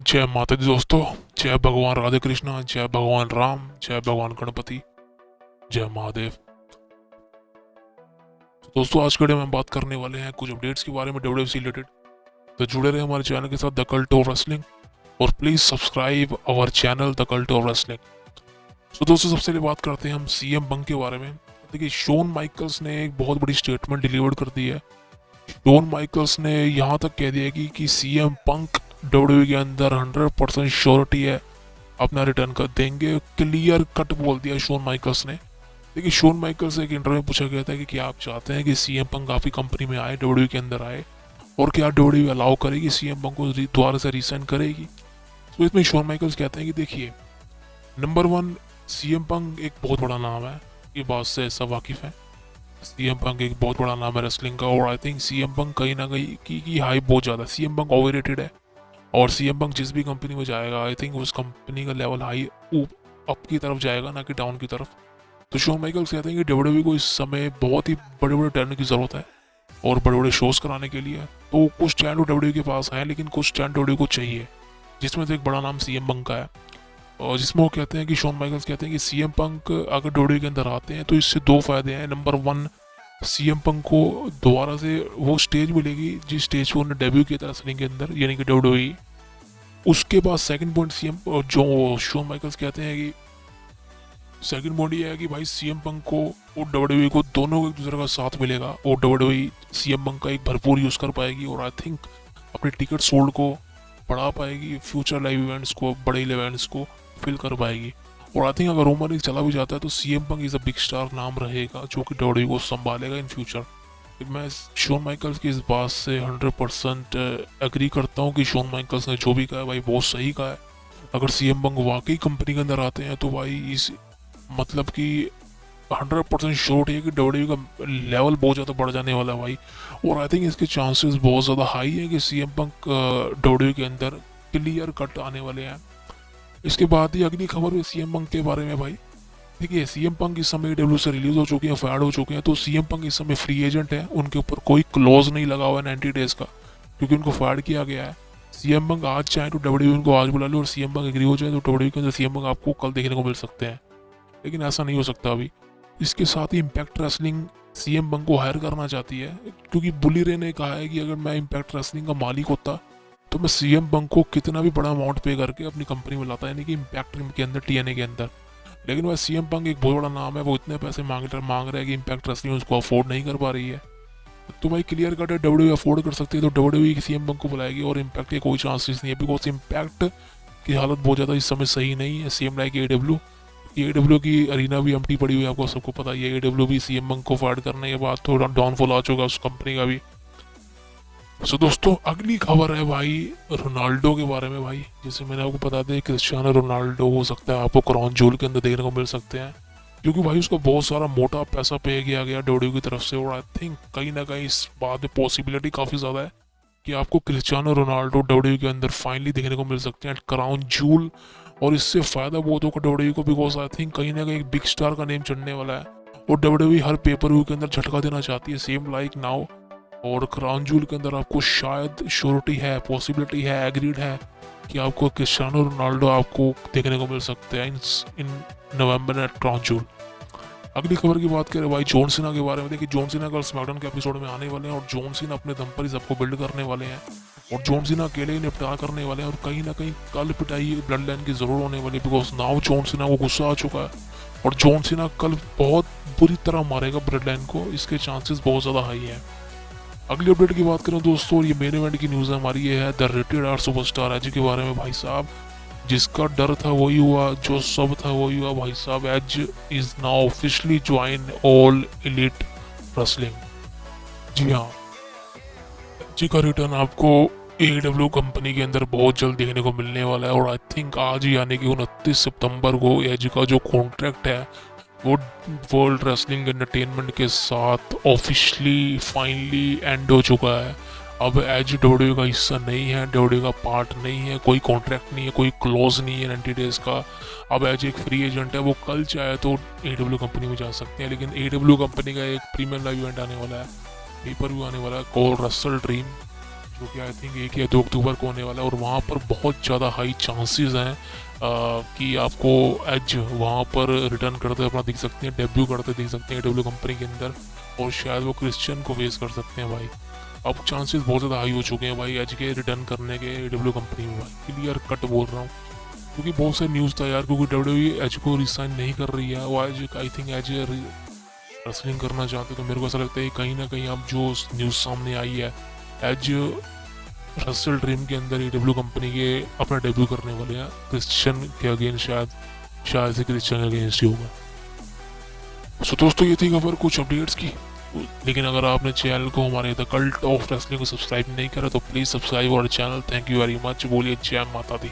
जय माता दी दोस्तों। जय भगवान राधे कृष्णा, जय भगवान राम, जय भगवान गणपति, जय महादेव। तो दोस्तों आज के वीडियो में हम बात करने वाले हैं कुछ अपडेट्स के बारे में डब्ल्यूडब्ल्यूई से रिलेटेड। तो जुड़े रहे हमारे चैनल के साथ द कल्ट ऑफ रेसलिंग और please subscribe our channel the cult of wrestling. तो दोस्तों सबसे पहले बात करते हैं हम सीएम पंक के बारे में। देखिए शोन माइकल्स ने एक बहुत बड़ी स्टेटमेंट डिलीवर कर दी है। शोन माइकल्स ने यहाँ तक कह दिया कि सीएम पंक डब्ल्यूडब्ल्यूई के अंदर 100% श्योरिटी है अपना रिटर्न कर देंगे। क्लियर कट बोल दिया शोन माइकल्स ने। देखिए शोन माइकल्स से एक इंटरव्यू में पूछा गया था कि क्या आप चाहते हैं कि सीएम पंक आपकी कंपनी में आए, डब्ल्यूडब्ल्यूई के अंदर आए, और क्या डब्ल्यूडब्ल्यूई अलाउ करेगी सीएम पंक को, दोबारा से रिसाइन करेगी। तो इसमें शोन माइकल्स कहते हैं कि देखिए नंबर 1 सीएम पंक एक बहुत बड़ा नाम है, ये बात से सब वाकिफ है। सीएम पंक एक बहुत बड़ा नाम है रेसलिंग का, और आई थिंक सीएम पंक कहीं ना कहीं की हाइप बहुत ज़्यादा। सीएम पंक ओवररेटेड है और सीएम पंक जिस भी कंपनी में जाएगा आई थिंक उस कंपनी का लेवल हाई अप की तरफ जाएगा, ना कि डाउन की तरफ। तो शोन माइकल्स कहते हैं कि डब्ल्यूडब्ल्यूई को इस समय बहुत ही बड़े बड़े टैलेंट की ज़रूरत है और बड़े बड़े शोज कराने के लिए। तो कुछ टैलेंट डब्ल्यूडब्ल्यूई के पास है, लेकिन कुछ टैलेंट डब्ल्यूडब्ल्यूई को चाहिए, जिसमें से एक बड़ा नाम सीएम पंक का है। और जिसमें वो कहते हैं कि शोन माइकल्स कहते हैं कि सीएम पंक अगर डब्ल्यूडब्ल्यूई के अंदर आते हैं तो इससे 2 फायदे हैं। नंबर 1, सीएम पंक को दोबारा से वो स्टेज मिलेगी जिस स्टेज पर उन्होंने डेब्यू किया था रेसलिंग के अंदर, यानी कि डब्ल्यूडब्ल्यूई। उसके बाद सेकंड पॉइंट सीएम जो शोन माइकल्स कहते हैं कि सेकंड पॉइंट ये है कि भाई सीएम पंक को और डब्ल्यूडब्ल्यूई को दोनों को एक दूसरे का साथ मिलेगा और डब्ल्यूडब्ल्यूई सीएम पंक का एक भरपूर यूज़ कर पाएगी और आई थिंक अपने टिकट सोल्ड को बढ़ा पाएगी, फ्यूचर लाइव इवेंट्स को, बड़े इवेंट्स को फिल कर पाएगी। और आई थिंक अगर रोमन रीन्स चला भी जाता है तो CM Punk is a big star नाम रहेगा जो कि डब्ल्यूडब्ल्यूई को संभालेगा इन फ्यूचर। मैं शोन माइकल्स की इस बात से 100% एग्री करता हूँ कि शोन माइकल्स ने जो भी कहा है भाई बहुत सही कहा है। अगर सीएम पंक वाकई कंपनी के अंदर आते हैं तो भाई इस मतलब कि 100% श्योर है कि डब्ल्यूडब्ल्यूई का लेवल बहुत ज़्यादा बढ़ जाने वाला है भाई। और आई थिंक इसके चांसेस बहुत ज़्यादा हाई है कि सीएम पंक डब्ल्यूडब्ल्यूई के अंदर क्लियर कट आने वाले हैं। इसके बाद ही अगली खबर है सीएम पंक के बारे में भाई। देखिए सीएम पंक इस समय डब्ल्यू से रिलीज हो चुके हैं, फायर हो चुके हैं, तो सीएम पंक इस समय फ्री एजेंट है। उनके ऊपर कोई क्लॉज नहीं लगा हुआ है 90 डेज का, क्योंकि उनको फायर किया गया है। सीएम पंक आज चाहे तो डब्ल्यू उनको आज बुला लो और सीएम पंक एग्री हो जाए तो डब्ल्यू के अंदर सीएम पंक आपको कल देखने को मिल सकते हैं, लेकिन ऐसा नहीं हो सकता अभी। इसके साथ ही इम्पैक्ट रेसलिंग सीएम पंक को हायर करना चाहती है, क्योंकि बुली रे ने कहा है कि अगर मैं इम्पैक्ट रेसलिंग का मालिक होता तो मैं सीएम पंक को कितना भी बड़ा अमाउंट पे करके अपनी कंपनी में लाता, यानी कि इम्पैक्ट के अंदर, टीएनए के अंदर। लेकिन वह सीएम पंक एक बहुत बड़ा नाम है, वो इतने पैसे मांग रहा है कि इम्पैक्ट रेसलिंग उसको अफोर्ड नहीं कर पा रही है। तो भाई क्लियर कट है डब्ल्यूडब्ल्यूई अफोर्ड कर सकती है तो डब्ल्यूडब्ल्यूई सीएम पंक को बुलाएगी और इम्पैक्ट के कोई चांसेस नहीं है, बिकॉज इम्पैक्ट की हालत बहुत ज़्यादा इस समय सही नहीं है। सेम लाइक एडब्ल्यू की अरीना भी एम्प्टी पड़ी हुई है, आपको सबको पता ही है। एडब्ल्यू भी सीएम पंक को फाइट करने के बाद थोड़ा डाउनफॉल आ चुका उस कंपनी का भी। सो दोस्तों अगली खबर है भाई रोनाल्डो के बारे में भाई। जैसे मैंने आपको बता दिया क्रिस्टियानो रोनाल्डो हो सकता है आपको क्राउन जूल के अंदर देखने को मिल सकते हैं, क्योंकि भाई उसको बहुत सारा मोटा पैसा पे किया गया डब्ल्यू की तरफ से। और आई थिंक कहीं ना कहीं इस बात में पॉसिबिलिटी काफ़ी ज़्यादा है कि आपको क्रिस्टियानो रोनाल्डो डब्ल्यू के अंदर फाइनली देखने को मिल सकते हैं क्राउन जूल। और इससे फ़ायदा बहुत होगा डब्ल्यू को, बिकॉज आई थिंक कहीं ना कहीं एक बिग स्टार का नेम चढ़ने वाला है और डब्ल्यू हर पेपर व्यू के अंदर झटका देना चाहती है, सेम लाइक नाउ। और क्राउन जूल के अंदर आपको शायद श्योरिटी है, पॉसिबिलिटी है, एग्रीड है कि आपको क्रिस्टियानो रोनाल्डो आपको देखने को मिल सकते हैं इन नवंबर एट क्राउन जूल। अगली खबर की बात करें भाई जॉन सीना के बारे में। देखिए जॉन सीना कल स्मैकडाउन के एपिसोड में आने वाले हैं और जॉन सीना अपने दम पर ही सबको बिल्ड करने वाले हैं और जॉन सीना अकेले ही निपटा करने वाले हैं। और कहीं ना कहीं कल पिटाई ब्लड लाइन की जरूर होने वाली, बिकॉज नाउ जॉन सीना को गुस्सा आ चुका है और जॉन सीना कल बहुत बुरी तरह मारेगा ब्लड लाइन को, इसके चांसेस बहुत ज़्यादा हाई है। अगली अपडेट की बात करें दोस्तों, ये मेन इवेंट की न्यूज़ है हमारी, ये है द रिटायर्ड सुपरस्टार एज के बारे में भाई साहब। जिसका डर था वही हुआ, जो सब था वही हुआ भाई साहब। Edge is now officially join all elite wrestling. जी हाँ, एज का रिटर्न आपको AEW कंपनी के अंदर बहुत जल्द देखने को मिलने वाला है और आई थिंक आज ही यानी कि 29 सितंबर को एज का जो कॉन्ट्रैक्ट है वो वर्ल्ड रेसलिंग एंटरटेनमेंट के साथ ऑफिशियली फाइनली एंड हो चुका है। अब एज डब्ल्यू का हिस्सा नहीं है, डब्ल्यू का पार्ट नहीं है, कोई कॉन्ट्रैक्ट नहीं है, कोई क्लॉज नहीं है 90 डेज का। अब एज एक फ्री एजेंट है, वो कल चाहे तो AEW कंपनी में जा सकते हैं, लेकिन AEW कंपनी का एक प्रीमियम लाइव इवेंट आने वाला है, पेपर व्यू आने वाला है कॉल्ड रसल ड्रीम, जो कि आई थिंक 1 या 2 अक्टूबर को होने वाला है, और वहाँ पर बहुत ज़्यादा हाई चांसेस हैं कि आपको एज वहाँ पर रिटर्न करते अपना देख सकते हैं, डेब्यू करते देख सकते हैं AEW कंपनी के अंदर, और शायद वो क्रिश्चियन को फेस कर सकते हैं भाई। अब चांसेस बहुत ज़्यादा हाई हो चुके हैं भाई एज के रिटर्न करने के AEW कंपनी में भाई, क्लियर कट बोल रहा हूँ, क्योंकि बहुत से न्यूज़ था यार, क्योंकि WWE एज को रिसाइन नहीं कर रही है, वो as I think as wrestling करना चाहते, तो मेरे को ऐसा लगता है कहीं ना कहीं अब जो न्यूज़ सामने आई है एज रसल ड्रीम के अंदर AEW कंपनी के अपना डेब्यू करने वाले हैं क्रिश्चियन के अगेंस्ट, शायद से क्रिश्चियन के अगेंस्ट ही होगा। सो दोस्तों ये थी खबर कुछ अपडेट्स की, लेकिन अगर आपने चैनल को हमारे द कल्ट ऑफ रेसलिंग को सब्सक्राइब नहीं करा तो प्लीज़ सब्सक्राइब और channel. Thank you very much. बोलिए जय माता दी।